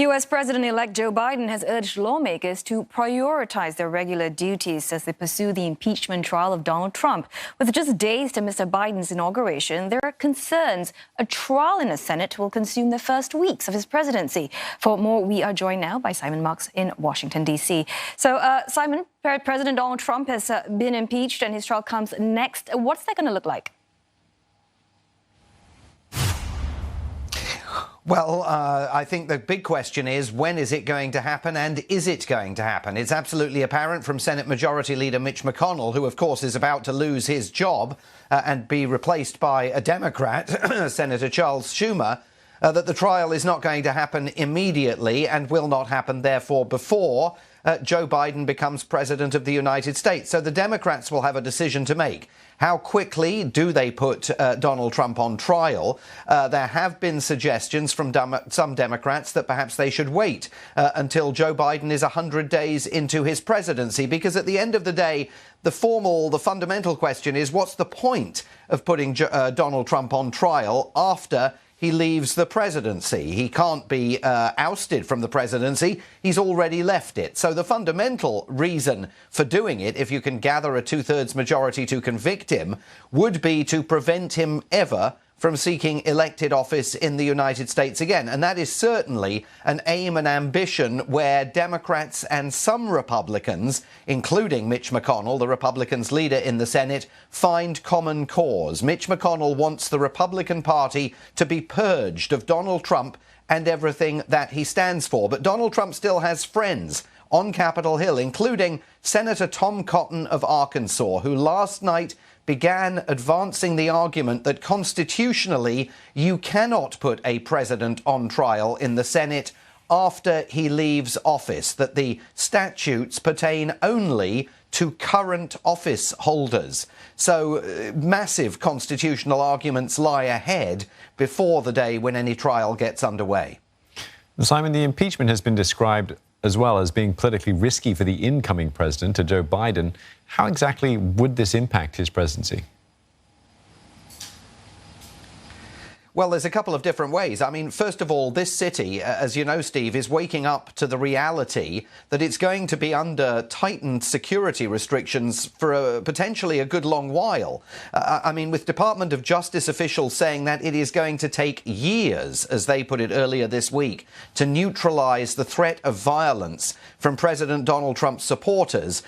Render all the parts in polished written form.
U.S. President-elect Joe Biden has urged lawmakers to prioritize their regular duties as they pursue the impeachment trial of Donald Trump. With just days to Mr. Biden's inauguration, there are concerns a trial in the Senate will consume the first weeks of his presidency. For more, we are joined now by Simon Marks in Washington, D.C. So, Simon, President Donald Trump has been impeached and his trial comes next. What's that going to look like? Well, I think the big question is, when is it going to happen and is it going to happen? It's absolutely apparent from Senate Majority Leader Mitch McConnell, who, of course, is about to lose his job and be replaced by a Democrat, Senator Charles Schumer, that the trial is not going to happen immediately and will not happen, therefore, before Joe Biden becomes president of the United States. So the Democrats will have a decision to make. How quickly do they put Donald Trump on trial? There have been suggestions from some Democrats that perhaps they should wait until Joe Biden is 100 days into his presidency, because at the end of the day, the fundamental question is, what's the point of putting Donald Trump on trial after he leaves the presidency? He can't be ousted from the presidency. He's already left it. So the fundamental reason for doing it, if you can gather a two-thirds majority to convict him, would be to prevent him ever from seeking elected office in the United States again. And that is certainly an aim and ambition where Democrats and some Republicans, including Mitch McConnell, the Republicans' leader in the Senate, find common cause. Mitch McConnell wants the Republican Party to be purged of Donald Trump and everything that he stands for. But Donald Trump still has friends on Capitol Hill, including Senator Tom Cotton of Arkansas, who last night began advancing the argument that constitutionally you cannot put a president on trial in the Senate after he leaves office, that the statutes pertain only to current office holders. So massive constitutional arguments lie ahead before the day when any trial gets underway. Simon, the impeachment has been described as well as being politically risky for the incoming president, Joe Biden. How exactly would this impact his presidency? Well, there's a couple of different ways. I mean, first of all, this city, as you know, Steve, is waking up to the reality that it's going to be under tightened security restrictions for potentially a good long while. I mean, with Department of Justice officials saying that it is going to take years, as they put it earlier this week, to neutralize the threat of violence from President Donald Trump's supporters,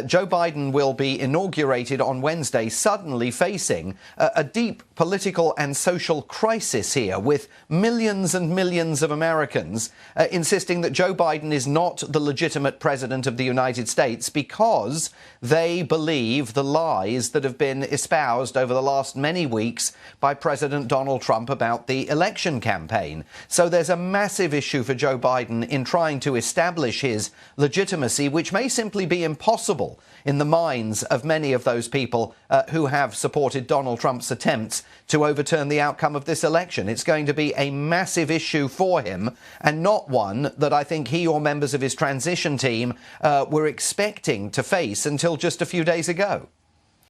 Joe Biden will be inaugurated on Wednesday, suddenly facing a deep political and social crisis here, with millions and millions of Americans insisting that Joe Biden is not the legitimate president of the United States because they believe the lies that have been espoused over the last many weeks by President Donald Trump about the election campaign. So there's a massive issue for Joe Biden in trying to establish his legitimacy, which may simply be impossible in the minds of many of those people who have supported Donald Trump's attempts to overturn the outcome of this election. It's going to be a massive issue for him, and not one that I think he or members of his transition team were expecting to face until just a few days ago.